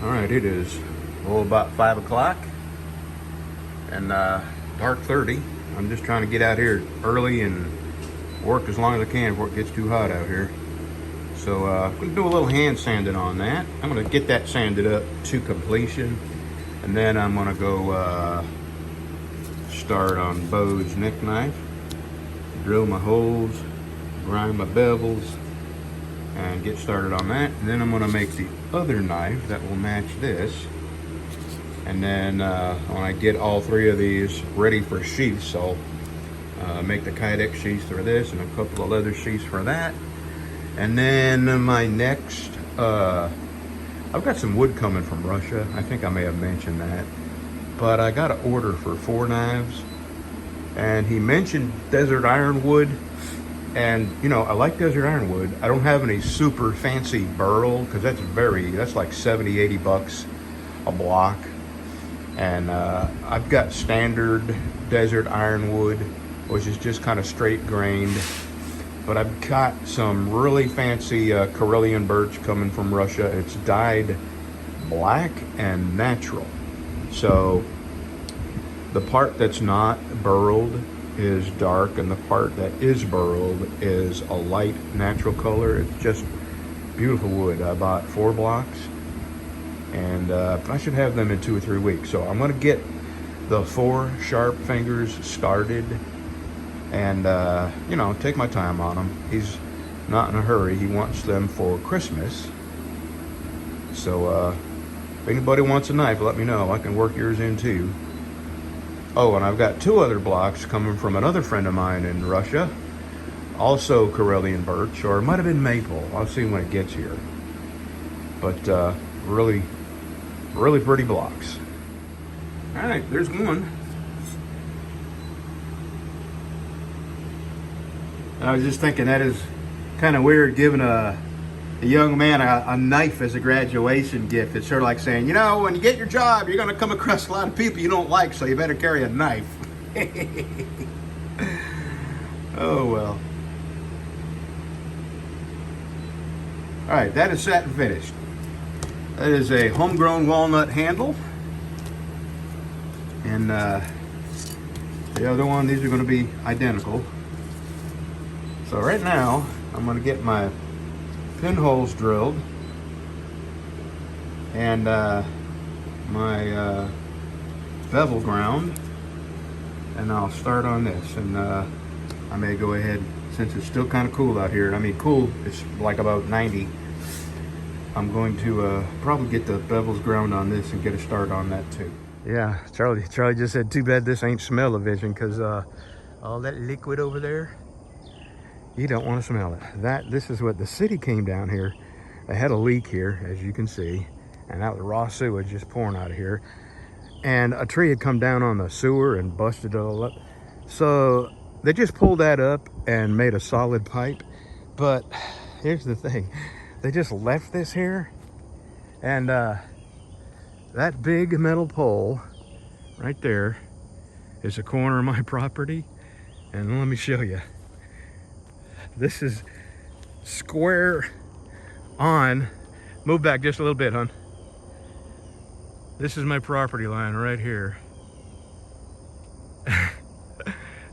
All right, it is about 5 o'clock and dark 30. I'm just trying to get out here early and work as long as I can before it gets too hot out here. So I'm gonna do a little hand sanding on that. I'm gonna get that sanded up to completion, and then I'm gonna go start on Bo's neck knife, drill my holes, grind my bevels, and get started on that. And then I'm gonna make the other knife that will match this. And then when I get all three of these ready for sheaths, I'll make the Kydex sheaths for this and a couple of leather sheaths for that. And then my next, I've got some wood coming from Russia. I think I may have mentioned that. But I got an order for 4 knives. And he mentioned desert ironwood. And, you know, I like desert ironwood. I don't have any super fancy burl, because that's like 70, 80 bucks a block. And I've got standard desert ironwood, which is just kind of straight grained. But I've got some really fancy Karelian birch coming from Russia. It's dyed black and natural. So the part that's not burled is dark, and the part that is burled is a light natural color. It's just beautiful wood. I bought 4 blocks, and I should have them in 2 or 3 weeks. So I'm gonna get the 4 sharp fingers started, and you know, take my time on them. He's not in a hurry. He wants them for Christmas. So if anybody wants a knife, let me know. I can work yours in too. Oh, and I've got 2 other blocks coming from another friend of mine in Russia, also Karelian birch, or it might have been maple. I'll see when it gets here. But really pretty blocks. All right, there's one. I was just thinking that is kind of weird, giving a young man a knife as a graduation gift. It's sort of like saying, you know, when you get your job, you're going to come across a lot of people you don't like, so you better carry a knife. Oh, well. All right, that is set and finished. That is a homegrown walnut handle. And the other one, these are going to be identical. So right now, I'm going to get my pinholes drilled and my bevel ground, and I'll start on this. And I may go ahead, since it's still kind of cool out here. I mean, cool, it's like about 90. I'm going to probably get the bevels ground on this and get a start on that too. Yeah, Charlie just said, too bad this ain't smell-o-vision, because all that liquid over there, you don't want to smell it. This is what the city came down here. They had a leak here, as you can see, and that was raw sewage just pouring out of here. And a tree had come down on the sewer and busted it all up. So they just pulled that up and made a solid pipe. But here's the thing. They just left this here, and that big metal pole right there is a corner of my property. And let me show you. This is square on. Move back just a little bit, hon. This is my property line right here.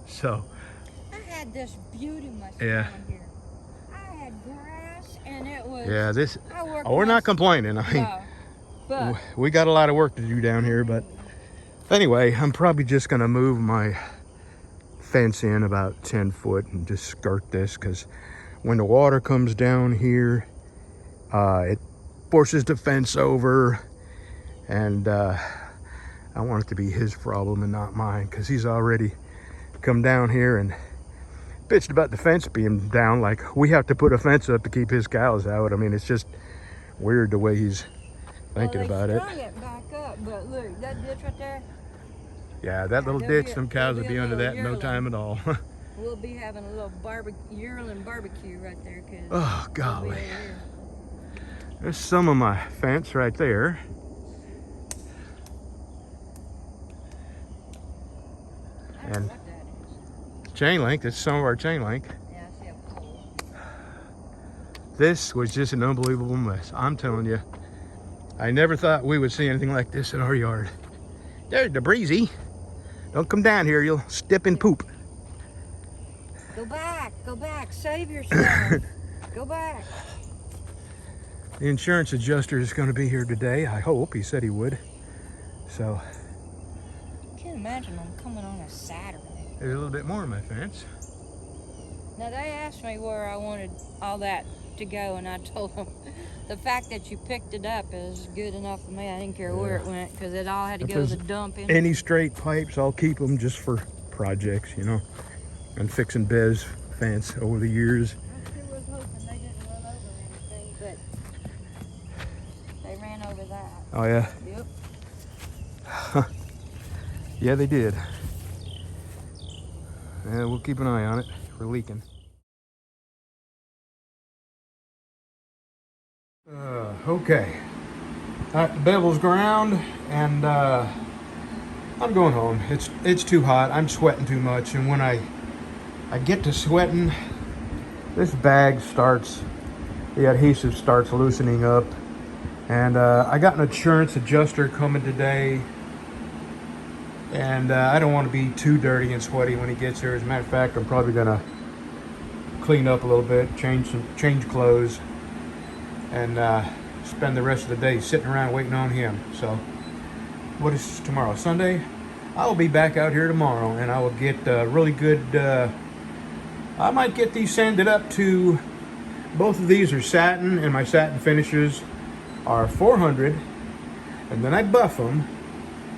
So I had this beauty mushroom yeah. here. I had grass, and it was. Yeah, this. Oh, we're not complaining. I mean, no, but we got a lot of work to do down here. But anyway, I'm probably just gonna move my fence in about 10 foot and just skirt this, because when the water comes down here, it forces the fence over, and I want it to be his problem and not mine, because he's already come down here and bitched about the fence being down. Like, we have to put a fence up to keep his cows out. I mean, it's just weird the way he's thinking about it. Strung it back up, but look, that ditch right there. Yeah, that little ditch, some cows will be under that in no time at all. We'll be having a little yearling barbecue right there. Oh, golly. There's some of my fence right there. And what that is. chain link, that's some of our chain link. Yeah, I see a pole. This was just an unbelievable mess. I'm telling you, I never thought we would see anything like this in our yard. There's the breezy. Don't come down here, you'll step in poop. Go back, save yourself. Go back. The insurance adjuster is going to be here today, I hope. He said he would. So, I can't imagine them coming on a Saturday. there's a little bit more on my fence. Now, they asked me where I wanted all that to go, and I told them the fact that you picked it up is good enough for me. I didn't care where it went, because it all had to If go to the there's dump. In any straight pipes, I'll keep them just for projects, you know. And fixing Bez fence over the years. I sure was hoping they didn't run over anything, but they ran over that. Oh yeah? Yep. Yeah, they did. Yeah, we'll keep an eye on it. We're leaking. Okay. The bevel's ground, and I'm going home. It's too hot. I'm sweating too much, and when I get to sweating, this bag starts, the adhesive starts loosening up. And I got an insurance adjuster coming today, and I don't want to be too dirty and sweaty when he gets here. As a matter of fact, I'm probably gonna clean up a little bit, change clothes, and spend the rest of the day sitting around waiting on him. So, what is tomorrow? Sunday? I'll be back out here tomorrow, and I will get really good. I might get these sanded up to. Both of these are satin, and my satin finishes are 400, and then I buff them,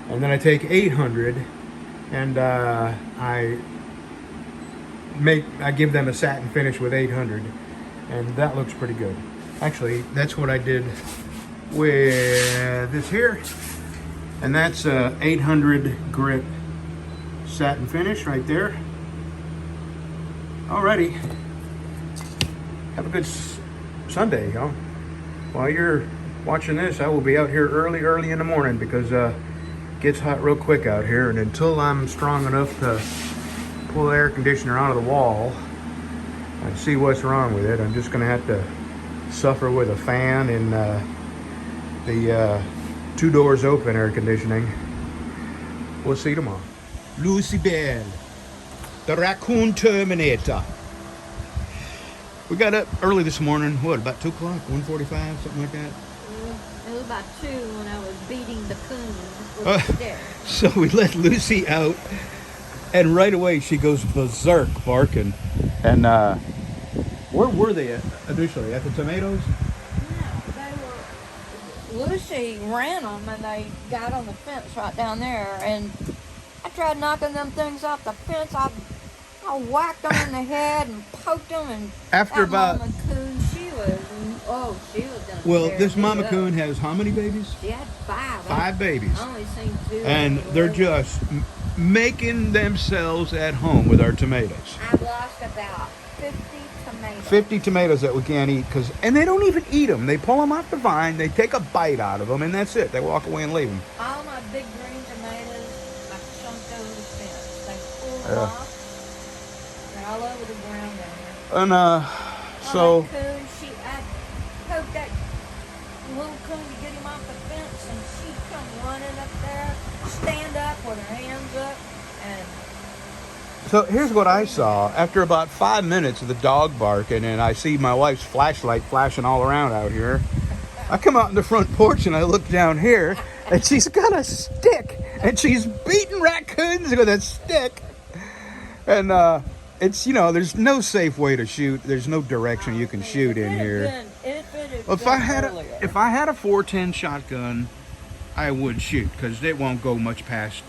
and then I take 800, and I give them a satin finish with 800, and that looks pretty good. Actually, that's what I did with this here, and that's a 800 grit satin finish right there. Alrighty, have a good Sunday, y'all. While you're watching this, I will be out here early in the morning, because it gets hot real quick out here, and until I'm strong enough to pull the air conditioner out of the wall and see what's wrong with it, I'm just gonna have to suffer with a fan and the 2 doors open air conditioning. We'll see tomorrow. Lucy Bell, the raccoon terminator. We got up early this morning, what, about 2 o'clock, 1:45, something like that? It was about 2 when I was beating the coon with the stick. So we let Lucy out, and right away she goes berserk barking. And where were they initially? At the tomatoes? No, they were. Lucy ran them, and they got on the fence right down there. And I tried knocking them things off the fence. I whacked them in the head and poked them. And After about. Mama coon, she was done. Well, this mama coon has how many babies? She had 5. 5 babies. I only seen 2. And they're just making themselves at home with our tomatoes. I've lost about 50 tomatoes. 50 tomatoes that we can't eat, and they don't even eat them. They pull them off the vine, they take a bite out of them, and that's it. They walk away and leave them. All my big green tomatoes, I chunked over the fence. They pulled them off. They're all over the ground down there. And so. My coon, I poked that little coon to get him off the fence, and she come running up there, stand up with her hands up, and. So here's what I saw. After about 5 minutes of the dog barking, and I see my wife's flashlight flashing all around out here, I come out in the front porch and I look down here, and she's got a stick, and she's beating raccoons with a stick. And it's, there's no safe way to shoot. There's no direction you can shoot in here. Well, if I had a 410 shotgun, I would shoot, because it won't go much past,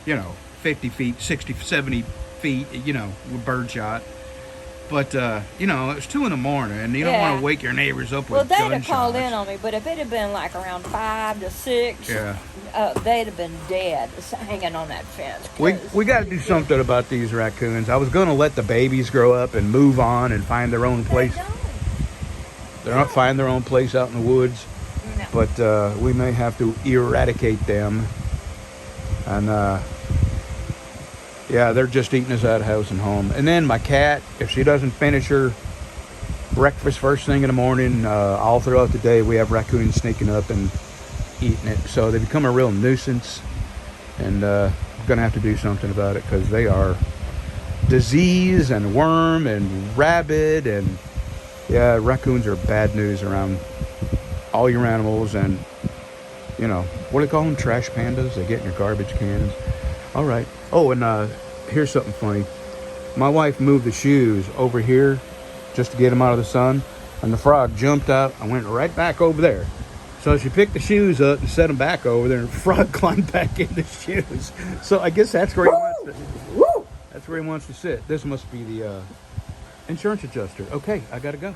50 feet, 60, 70 feet, with birdshot. But, it's 2 in the morning, and you don't want to wake your neighbors up with gunshots. Well, they'd have called in on me, but if it had been like around 5 to 6, they'd have been dead hanging on that fence. We got to do something about these raccoons. I was going to let the babies grow up and move on and find their own place. They're not finding their own place out in the woods. No. But we may have to eradicate them. And they're just eating us out of house and home. And then my cat, if she doesn't finish her breakfast first thing in the morning, all throughout the day we have raccoons sneaking up and eating it. So they become a real nuisance, and I'm gonna have to do something about it because they are disease and worm and rabbit, and yeah, raccoons are bad news around all your animals. And you know, what do they call them? Trash pandas. They get in your garbage cans. All right. Oh, and here's something funny. My wife moved the shoes over here just to get them out of the sun, and the frog jumped out and went right back over there. So she picked the shoes up and set them back over there, and the frog climbed back in the shoes. So I guess that's where he wants to. That's where he wants to sit. This must be the insurance adjuster. Okay, I gotta go.